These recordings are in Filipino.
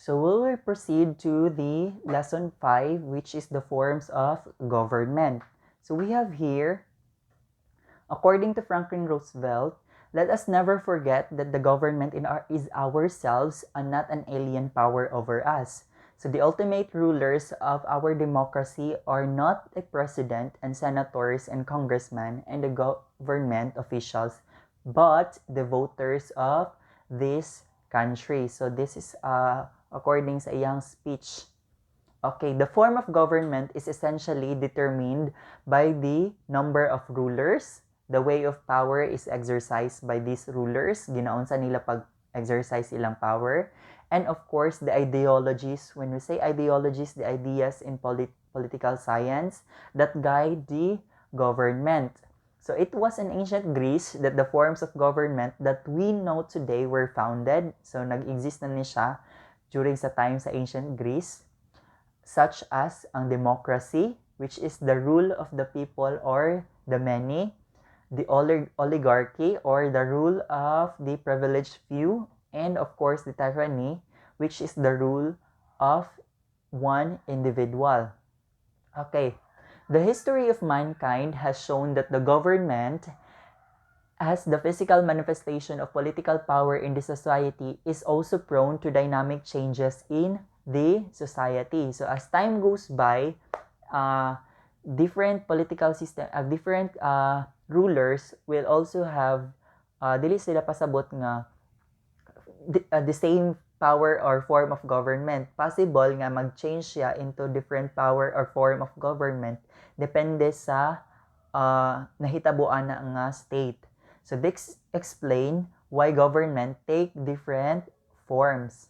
So we will proceed to the lesson 5, which is the forms of government. So we have here, according to Franklin Roosevelt, let us never forget that the government is ourselves and not an alien power over us. So the ultimate rulers of our democracy are not the president and senators and congressmen and the government officials, but the voters of this country. So this is according sa iyang speech. Okay, the form of government is essentially determined by the number of rulers. The way of power is exercised by these rulers. Ginaunsa nila pag-exercise ilang power. And of course, the ideologies. When we say ideologies, the ideas in political science that guide the government. So it was in ancient Greece that the forms of government that we know today were founded. So nag-exist na ni siya during sa time sa ancient Greece, such as ang democracy, which is the rule of the people or the many, the oligarchy or the rule of the privileged few, and of course the tyranny, which is the rule of one individual. Okay, the history of mankind has shown that the government as the physical manifestation of political power in the society is also prone to dynamic changes in the society. So as time goes by, different political system, different rulers will also have dili sila pasabot nga the same power or form of government. Possible nga mag-change siya into different power or form of government depende sa nahitabuan na nga state. So this explain why government take different forms.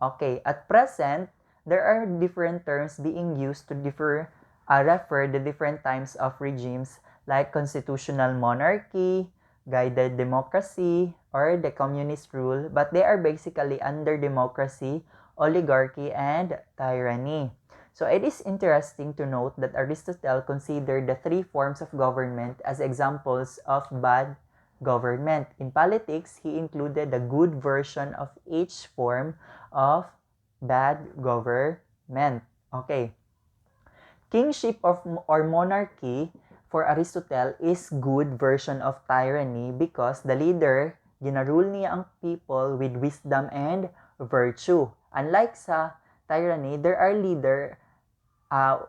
Okay, at present, there are different terms being used to refer the different types of regimes like constitutional monarchy, guided democracy, or the communist rule, but they are basically under democracy, oligarchy, and tyranny. So it is interesting to note that Aristotle considered the three forms of government as examples of bad government. In politics, he included the good version of each form of bad government. Okay. Kingship or monarchy for Aristotle is good version of tyranny because the leader, ginarule niya ang people with wisdom and virtue. Unlike sa tyranny, there are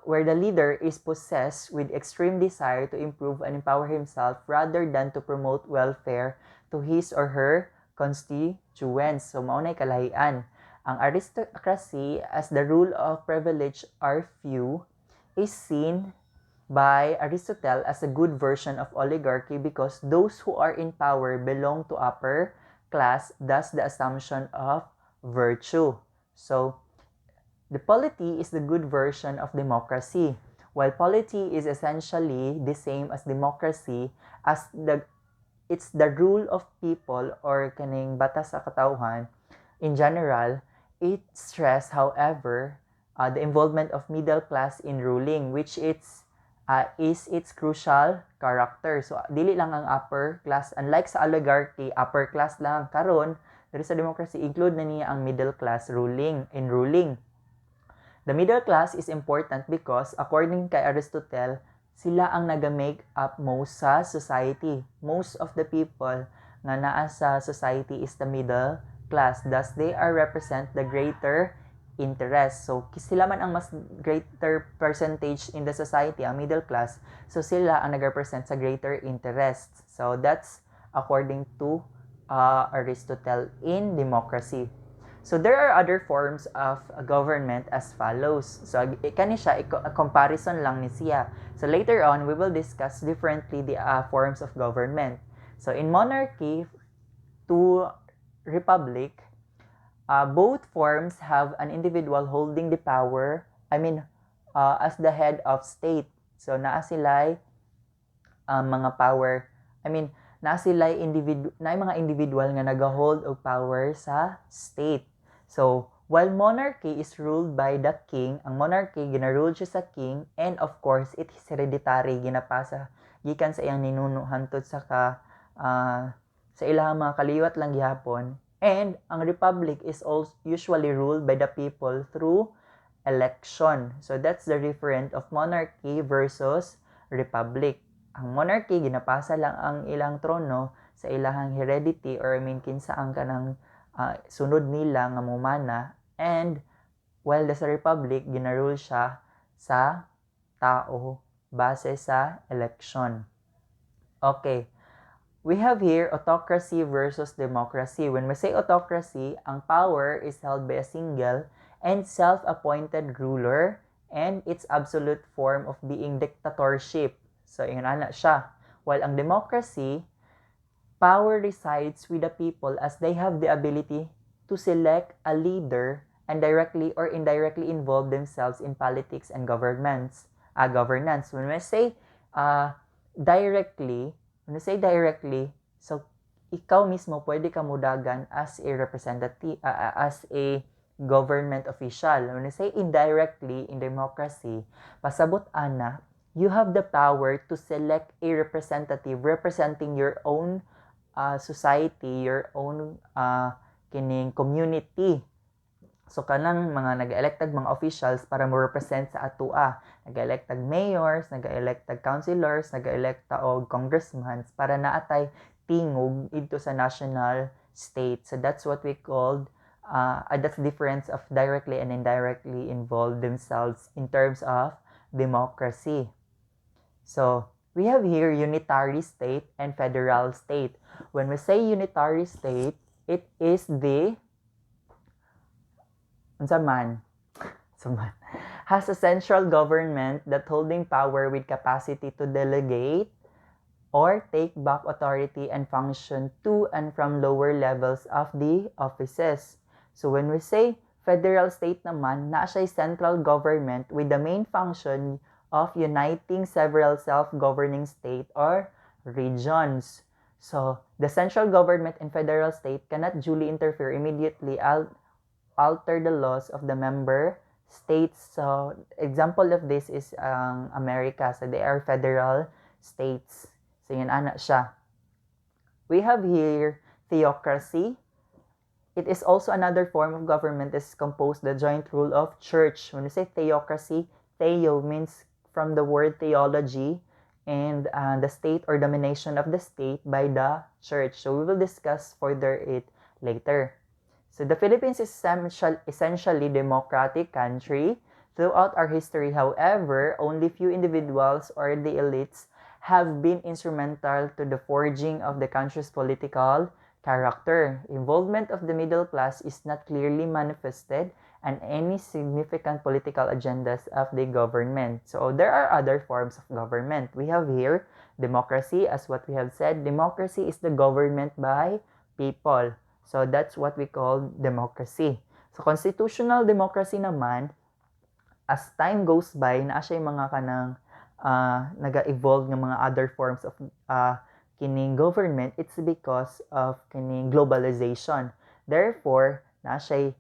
where the leader is possessed with extreme desire to improve and empower himself rather than to promote welfare to his or her constituents. So, maunay kalahian. Ang aristocracy as the rule of privilege or few is seen by Aristotle as a good version of oligarchy because those who are in power belong to upper class, thus the assumption of virtue. So, the polity is the good version of democracy. While polity is essentially the same as democracy as it's the rule of people or kaning batas sa katawhan, in general, it stress, however, the involvement of middle class in ruling, which is its crucial character. So, dili lang ang upper class. Unlike sa oligarchy, upper class lang. Karon, dito sa democracy, include na niya ang middle class ruling. The middle class is important because, according kay Aristotle, sila ang naga-make up most sa society. Most of the people nga naa sa society is the middle class. Thus, they are represent the greater interest. So, sila man ang mas greater percentage in the society, ang middle class. So, sila ang nag-represent sa greater interest. So, that's according to Aristotle in democracy. So, there are other forms of government as follows. So, kani siya, a comparison lang ni siya. So, later on, we will discuss differently the forms of government. So, in monarchy to republic, both forms have an individual holding the power, as the head of state. So, naa sila'y mga power, naa sila'y mga individual nga nag-hold of power sa state. So, while monarchy is ruled by the king, ang monarchy, ginarule siya sa king, and of course, it is hereditary, ginapasa, gikan sa iyang ninuno hantod sa ilahang mga kaliwat lang gihapon. And ang republic is also usually ruled by the people through election. So that's the difference of monarchy versus republic. Ang monarchy, ginapasa lang ang ilang trono sa ilahang heredity or kinsa ang kanang sunod nila nga mumana. And while sa republic, ginarule siya sa tao base sa election. Okay. We have here autocracy versus democracy. When we say autocracy, ang power is held by a single and self-appointed ruler, and its absolute form of being dictatorship. So, yun na siya. While ang democracy, power resides with the people as they have the ability to select a leader and directly or indirectly involve themselves in politics and governance. When we say directly, so ikaw mismo pwede ka mudagan as a representative, as a government official. When we say indirectly in democracy, pasabot ana, you have the power to select a representative representing your own society, your own kining community. So kanang mga nag-elected mga officials para mo represent sa atua. Nag-elected mayors, nag-elected councilors, nag-electa og congressmen para naatay tingog dito sa national state. So that's what we called that's the difference of directly and indirectly involved themselves in terms of democracy. So we have here unitary state and federal state. When we say unitary state, it is the has a central government that holding power with capacity to delegate or take back authority and function to and from lower levels of the offices. So when we say federal state naman, na siya central government with the main function of uniting several self-governing state or regions. So the central government and federal state cannot duly interfere immediately alter the laws of the member states. So, example of this is America. So, they are federal states. So, yun ana siya. We have here theocracy. It is also another form of government that is composed the joint rule of church. When we say theocracy, theo means from the word theology and the state or domination of the state by the church. So, we will discuss further it later. So the Philippines is essentially democratic country. Throughout our history, however, only few individuals or the elites have been instrumental to the forging of the country's political character. Involvement of the middle class is not clearly manifested and any significant political agendas of the government. So there are other forms of government. We have here democracy, as what we have said. Democracy is the government by people. So that's what we call democracy. So constitutional democracy naman, as time goes by, na siya mga kanang naga-evolve ng mga other forms of kining government, it's because of kining globalization. Therefore, na siya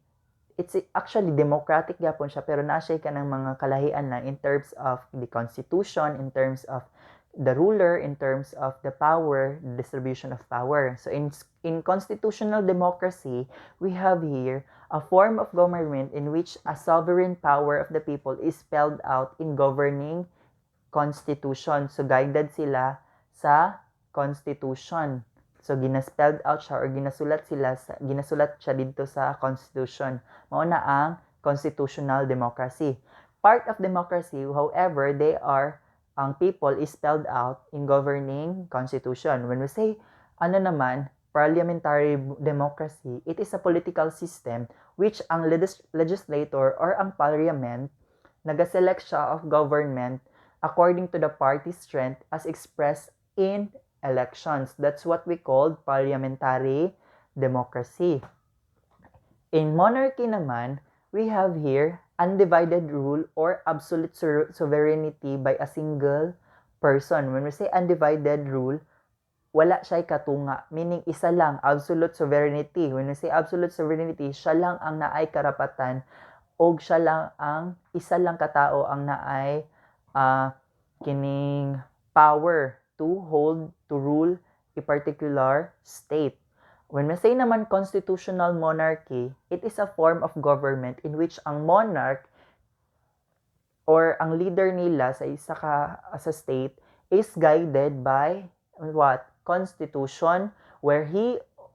it's actually democratic yapon siya, pero na siya kanang mga kalahian lang in terms of the constitution, in terms of the ruler, in terms of the power, the distribution of power. So in constitutional democracy, we have here a form of government in which a sovereign power of the people is spelled out in governing constitution. So guided sila sa constitution. So ginaspelled out siya or ginasulat siya dito sa constitution. Mao na ang constitutional democracy. Part of democracy, however, ang people is spelled out in governing constitution. When we say, parliamentary democracy, it is a political system which ang legislator or ang parliament nagaselect siya of government according to the party strength as expressed in elections. That's what we call parliamentary democracy. In monarchy naman, we have here undivided rule or absolute sovereignty by a single person. When we say undivided rule, wala siya'y katunga, meaning isa lang, absolute sovereignty. When we say absolute sovereignty, siya lang ang naay karapatan o siya lang ang isa lang katao ang naay kining power to hold, to rule a particular state. When we say naman constitutional monarchy, it is a form of government in which ang monarch or ang leader nila sa sa state is guided by what? Constitution, where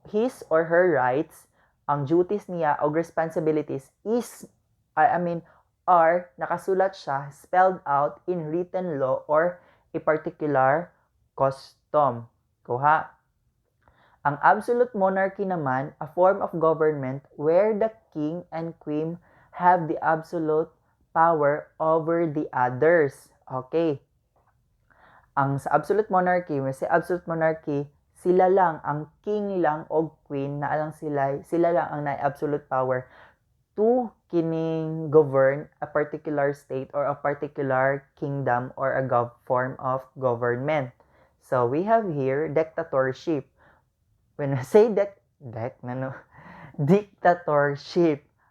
his or her rights, ang duties niya o responsibilities is, I mean, are nakasulat siya, spelled out in written law or a particular custom. Kuha. Ang absolute monarchy naman, a form of government where the king and queen have the absolute power over the others. Okay. Ang sa absolute monarchy, may sa absolute monarchy, sila lang, ang king lang o queen, na lang sila lang ang na-absolute power to kining govern a particular state or a particular kingdom or a form of government. So, we have here dictatorship. When I say dictatorship,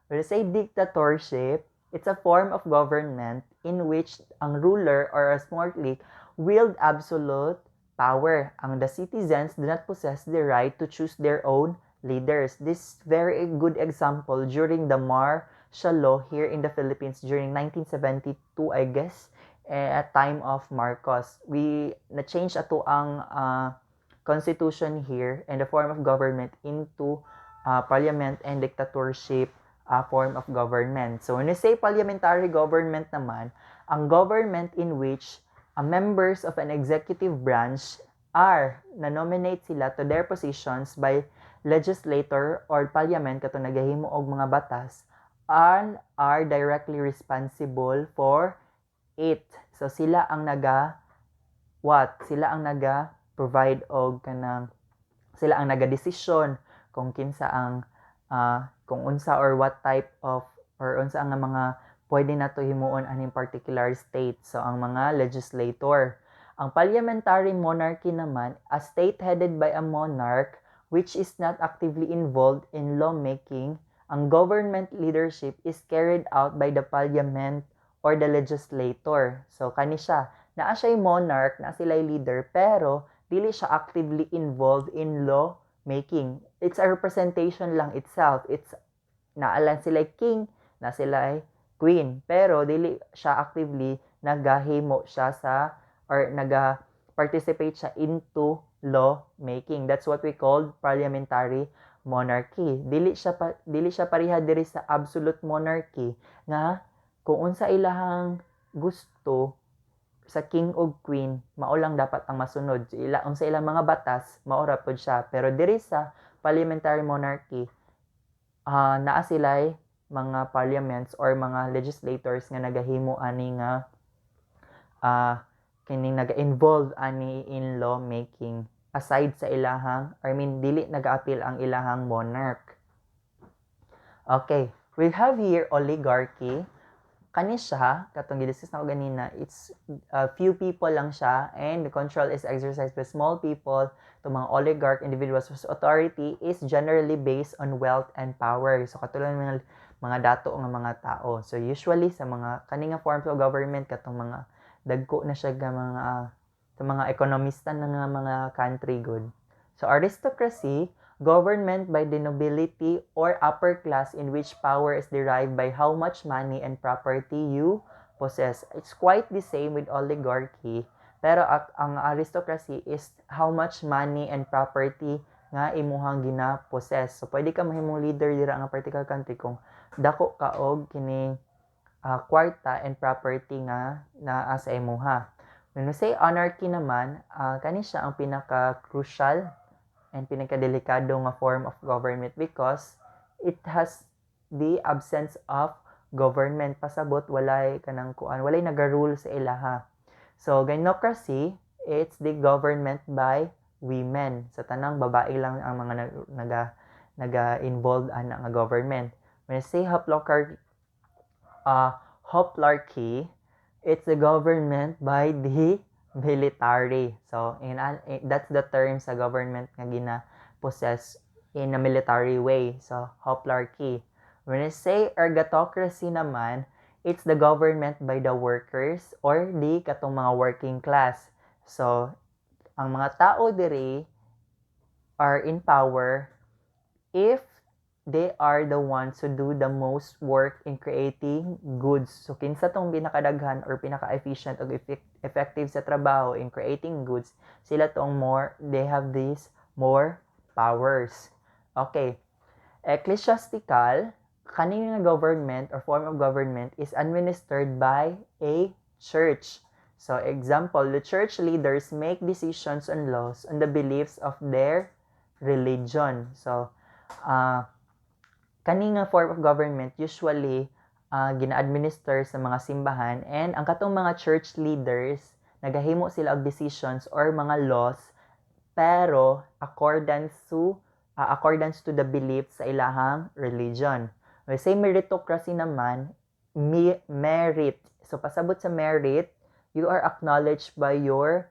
when I say dictatorship, it's a form of government in which ang ruler or a small clique wield absolute power. Ang the citizens do not possess the right to choose their own leaders. This is very good example during the martial law here in the Philippines during 1972, I guess, at time of Marcos. We na-change ato ang constitution here and the form of government into parliament and dictatorship form of government. So when we say parliamentary government naman, ang government in which members of an executive branch are na-nominate sila to their positions by legislator or parliament kato nagahimo og mga batas and are directly responsible for it. So sila ang provide og kanang sila ang nagadesisyon kung kinsa ang kung unsa or what type of or unsa ang mga pwede nato himuon aning particular state. So ang mga legislator. Ang parliamentary monarchy naman, a state headed by a monarch which is not actively involved in lawmaking. Ang government leadership is carried out by the parliament or the legislator. So kani siya, naa siya'y monarch, naa sila'y leader, pero dili siya actively involved in law making. It's a representation lang itself. It's naalan sila'y king, na sila'y queen, pero dili siya actively nagahimo siya sa or naga-participate siya into law making. That's what we call parliamentary monarchy. Dili siya pareha diri sa absolute monarchy nga kung unsa ilahang gusto sa king o queen, mao lang dapat ang masunod. Unsa ilang mga batas, maora pod siya. Pero diri sa parliamentary monarchy, naa sila'y mga parliaments or mga legislators nga nagahimo ani nga kining naga-involve ani in law making aside sa ilahang, dili naga-appeal ang ilahang monarch. Okay, we have here oligarchy. Kani siya, katong gidiscuss na ko ganina, it's few people lang siya and the control is exercised by small people to mga oligarch individuals whose authority is generally based on wealth and power. So katulad ng mga dato nga mga tao. So usually sa mga kaninga forms of government katong mga dagko na siya ga mga ekonomista na nga mga country good. So aristocracy, government by the nobility or upper class in which power is derived by how much money and property you possess. It's quite the same with oligarchy, pero ang aristocracy is how much money and property nga imuhang gina-possess. So pwede ka mahimong leader dira nga particular country kung dako ka og kining kwarta and property nga naa sa imuha. When we say anarchy naman, kani siya ang pinaka-crucial and pinaka-delikado nga form of government because it has the absence of government. Pasabot, walay kanang kuan, walay naga-rule sa ilaha. So, gynocracy, it's the government by women. Sa tanang babae lang ang mga naga-involved ana nga government. When I say hoplarchy, it's the government by the military. So, that's the term sa government nga gina-possess in a military way. So, hoplarchy. When I say ergotocracy naman, it's the government by the workers or the katong mga working class. So, ang mga tao diri are in power if they are the ones who do the most work in creating goods. So, kinsa tong pinakadaghan or pinaka-efficient o effective sa trabaho in creating goods, sila tong they have these more powers. Okay. Ecclesiastical, kanina government or form of government is administered by a church. So, example, the church leaders make decisions on laws on the beliefs of their religion. So, kani nga form of government usually gina-administer sa mga simbahan, and ang katong mga church leaders nagahimo sila og decisions or mga laws pero accordance to the beliefs sa ilahang religion. We say meritocracy naman, merit. So pasabot sa merit, you are acknowledged by your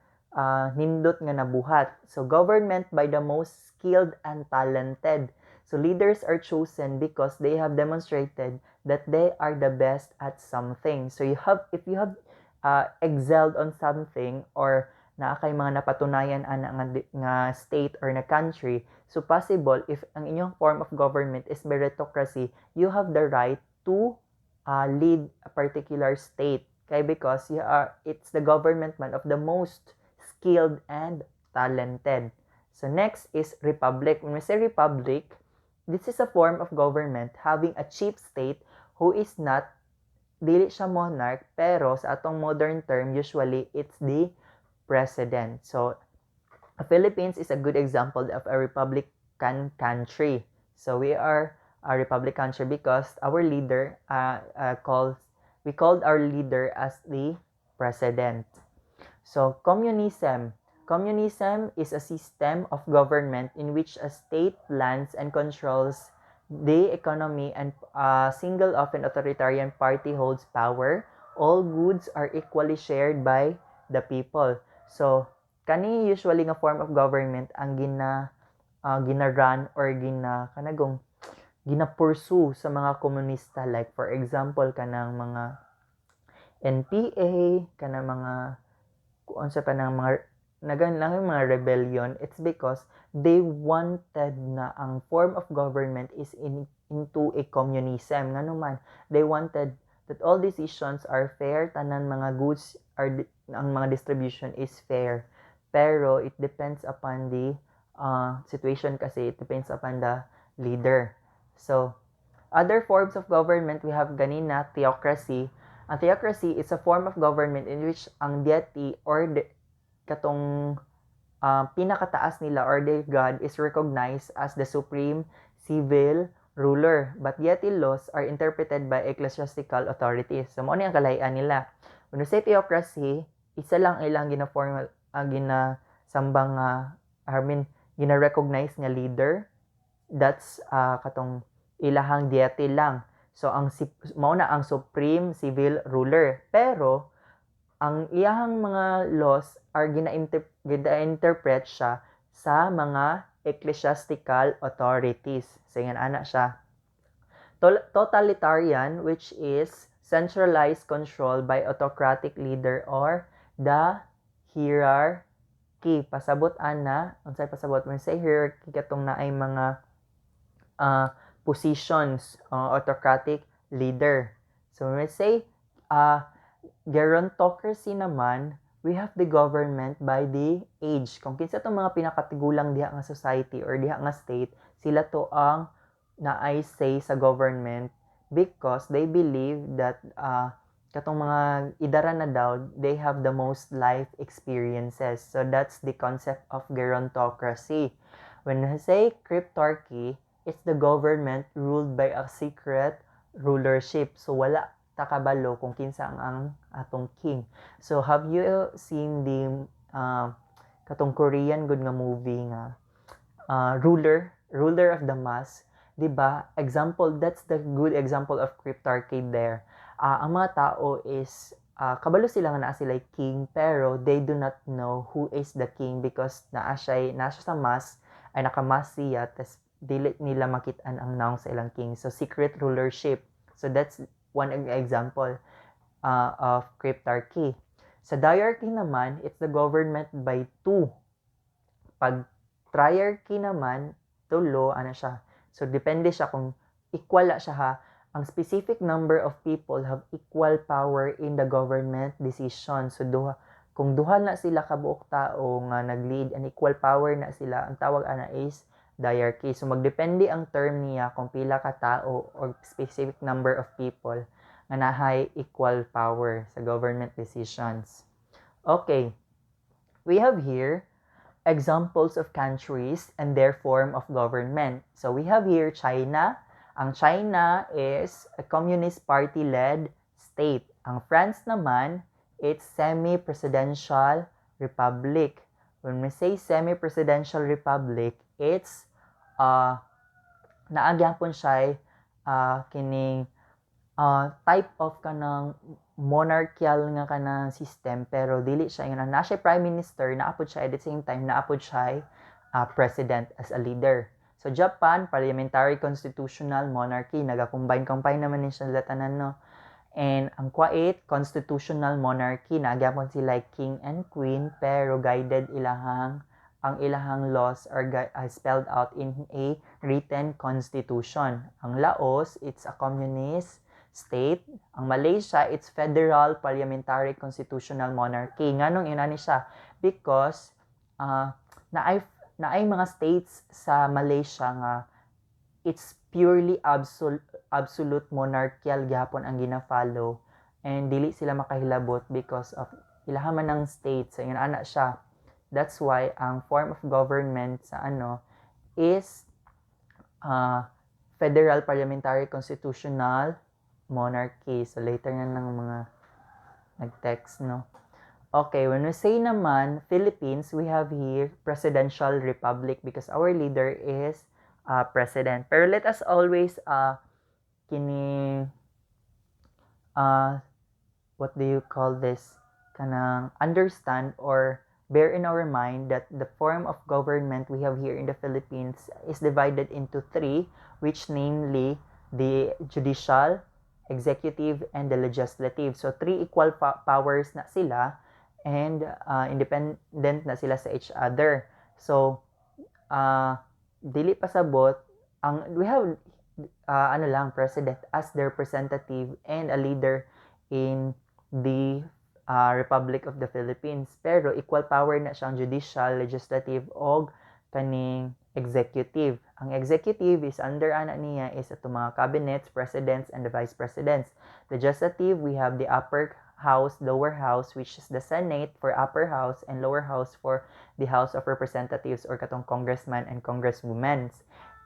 nindot nga nabuhat. So government by the most skilled and talented. So leaders are chosen because they have demonstrated that they are the best at something. So if you have excelled on something or naa kay mga napatunayan ana nga state or na country, so possible if ang inyong form of government is meritocracy, you have the right to lead a particular state. Kay because it's the government man of the most skilled and talented. So next is republic. When we say republic, this is a form of government having a chief state who is not, dili siya monarch, pero sa atong modern term, usually it's the president. So, Philippines is a good example of a republican country. So, we are a republic country because our leader we called our leader as the president. So, communism. Communism is a system of government in which a state plans and controls the economy and a single often authoritarian party holds power. All goods are equally shared by the people. So, kani usually nga form of government ang gina-run or gina-pursue sa mga komunista. Like, for example, kanang mga NPA, kanang mga kung sa pa ng mga mga rebellion, it's because they wanted na ang form of government is into a communism. Nga naman, they wanted that all decisions are fair, tanan mga goods ang mga distribution is fair. Pero it depends upon the situation kasi, it depends upon the leader. So, other forms of government, we have ganina, theocracy. Ang theocracy is a form of government in which ang deity or katong pinakataas nila or their God is recognized as the supreme civil ruler. But deity laws are interpreted by ecclesiastical authorities. So, mo ang kalahian nila. When we say theocracy, isa lang ilang ginasambang gina-recognize nga leader. That's katong ilahang deity lang. So, mao na ang supreme civil ruler. Pero, ang iyahang mga laws are gina-interpret siya sa mga ecclesiastical authorities. So, yan ana siya. Totalitarian, which is centralized control by autocratic leader or the hierarchy. Pasabot ana, unsay pasabot when say hierarchy katong naay mga positions, autocratic leader. So when we say gerontocracy naman, we have the government by the age. Kung kinsa itong mga pinakatigulang diha nga society or diha nga state, sila to ang naay say sa government because they believe that katong mga idara na daw, they have the most life experiences. So that's the concept of gerontocracy. When we say cryptarchy, it's the government ruled by a secret rulership. So, wala takabalo kung kinsa ang atong king. So, have you seen the katong Korean good nga movie nga Ruler of the Mask? Diba? Example, that's the good example of cryptarchy there. Ang mga tao is kabalo sila nga naa sila king pero they do not know who is the king because naa siya sa mask ay nakamas siya tas dili nila makitaan ang naong sa ilang king. So, secret rulership. So, that's one example of cryptarchy. Sa diarchy naman, it's the government by two. Pag triarchy naman, tulo, ano siya, So depende siya kung equal siya ha. Ang specific number of people have equal power in the government decision. So kung duha na sila kabuok tao nga nag-lead and equal power na sila, ang tawag ana is diarchy. So magdepende ang term niya kung pila ka tao or specific number of people nga nahay equal power sa government decisions. Okay. We have here examples of countries and their form of government. So we have here China. Ang China is a communist party-led state. Ang France naman, it's semi-presidential republic. When we say semi-presidential republic, it's naagyapon siya kining type of kanang monarchical nga kanang system, pero dili siya nga na siya prime minister, naapod siya at the same time naapod siya president as a leader. So Japan, parliamentary constitutional monarchy, naga-combine naman ni siya tanan no. And ang Kuwait, constitutional monarchy, nagyapon sila king and queen, pero guided ang ilahang laws are spelled out in a written constitution. Ang Laos, it's a communist state. Ang Malaysia, it's federal parliamentary constitutional monarchy. Nganong inani siya? Because naay mga states sa Malaysia nga it's purely absolute monarchical gyapon ang gina-follow, and dili sila makahilabot because of ilaha man ng state. So yun ana siya. That's why ang form of government sa is federal parliamentary constitutional monarchy. So later na ng mga nag-text no. Okay, when we say naman Philippines, we have here presidential republic because our leader is president. Pero let us always what do you call this? Kanang understand or bear in our mind that the form of government we have here in the Philippines is divided into three, which namely the judicial, executive, and the legislative. So three equal powers na sila and independent na sila sa each other. So dili pasabot we have president as the representative and a leader in the Republic of the Philippines, pero equal power na siyang judicial, legislative og kaning executive. Ang executive is under ana niya is ato mga cabinets, presidents, and the vice presidents. Legislative, we have the upper house, lower house, which is the Senate for upper house and lower house for the House of Representatives or katong congressman and congresswomen.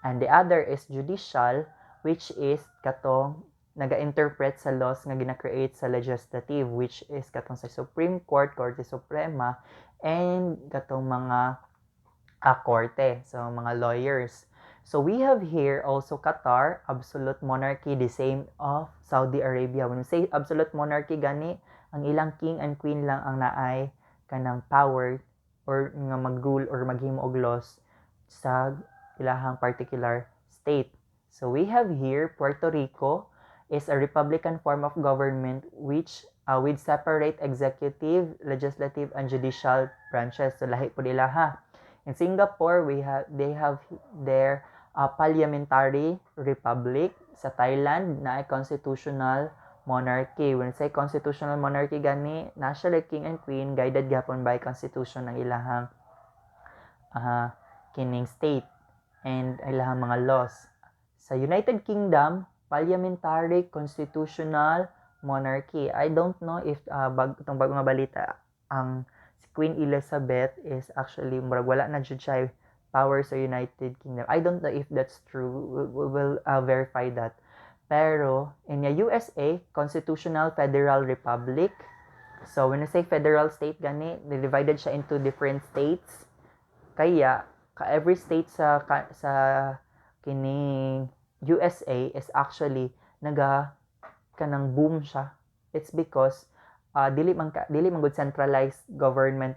And the other is judicial, which is katong naga-interpret sa laws nga gina-create sa legislative, which is katong sa Supreme Court, Korte Suprema, and katong mga korte, so mga lawyers. So we have here also Qatar, absolute monarchy, the same of Saudi Arabia. When we say absolute monarchy gani, ang ilang king and queen lang ang naay kanang power or nga mag-rule or maghimo og laws sa ilahang particular state. So we have here Puerto Rico is a republican form of government which with separate executive, legislative, and judicial branches. So lahi po ilaha. In Singapore, they have their parliamentary republic. Sa Thailand, na constitutional monarchy. When say constitutional monarchy gani, national king and queen guided gapon by constitution ng ilahang kining state and ilahang mga laws. Sa United Kingdom, parliamentary constitutional monarchy. I don't know if itong bagong nga balita, ang Queen Elizabeth is actually murag wala na jud siya power sa United Kingdom. I don't know if that's true. We will verify that. Pero in the USA, constitutional federal republic. So when I say federal state gani, divided siya into different states. Kaya every state sa kining USA is actually kanang boom siya. It's because dili man good centralized government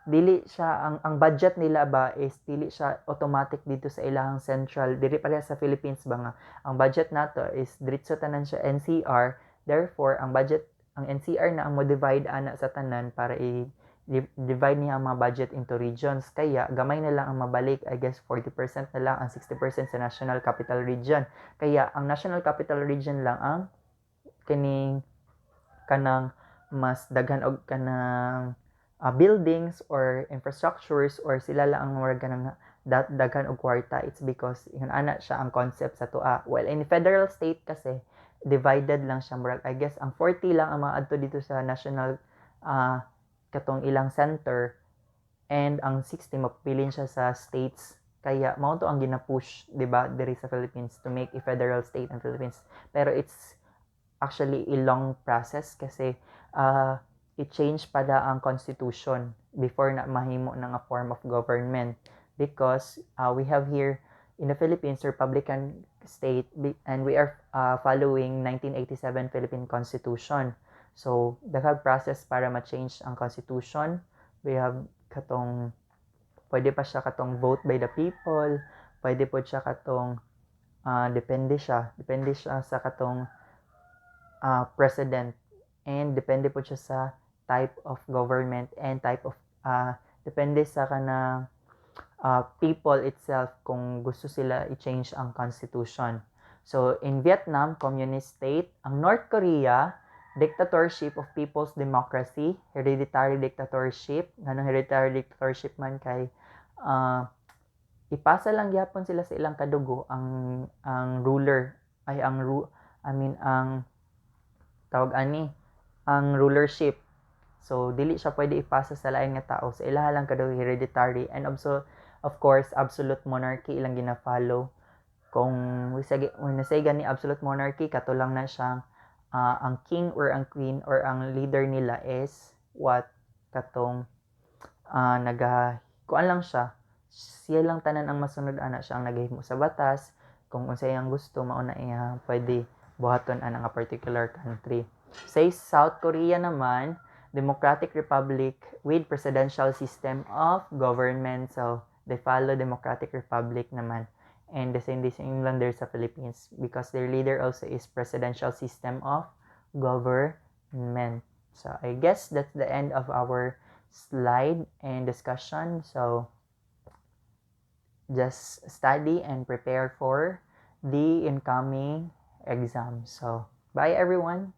dili siya ang budget nila ba is dili siya automatic dito sa ilahang central, dili pa sa Philippines ba nga ang budget nato is diretso tanan siya NCR. Therefore ang NCR na ang mo-divide ana sa tanan para divide niya ang mga budget into regions. Kaya, gamay na lang ang mabalik. I guess 40% na lang, ang 60% sa National Capital Region. Kaya, ang National Capital Region lang ang kanang mas daghan og kanang buildings or infrastructures or sila lang ang murag kanang daghan og kwarta. It's because yun ana siya ang concept sa tua. Well, in federal state kasi divided lang siya murag, I guess ang 40 lang ang mga adto dito sa national katong ilang center, and ang 60 mapilin siya sa states. Kaya mao to ang gina-push, 'di ba, diri sa Philippines to make a federal state ang Philippines. Pero it's actually a long process kasi i-change pada ang constitution before na mahimo ng a form of government, because we have here in the Philippines Republican state, and we are following 1987 Philippine Constitution. So daghang process para ma-change ang constitution. We have katong pwede pa siya katong vote by the people, pwede po siya katong depende siya sa katong president, and depende po siya sa type of government and type of depende sa kanang people itself kung gusto sila i-change ang constitution. So in Vietnam, communist state. Ang North Korea, dictatorship of people's democracy, hereditary dictatorship. Ganong hereditary dictatorship man kay ipasa lang gyapon sila sa ilang kadugo ang ruler ay ang tawag ani ang rulership. So dili siya pwede ipasa sa lain nga tao, sa ilaha lang kadto hereditary, and also of course absolute monarchy ilang gina-follow. Kung nasay gani absolute monarchy, kato lang na siyang ang king or ang queen or ang leader nila is katong kuan lang siya lang tanan ang masunod ana, siya ang nagahimo sa batas. Kung unsay ang gusto mao na iya pwede buhaton ana nga particular country. Say South Korea naman, democratic republic with presidential system of government. So they follow democratic republic naman, and the same lang there sa Philippines because their leader also is presidential system of government. So I guess that's the end of our slide and discussion. So just study and prepare for the incoming exam. So bye everyone.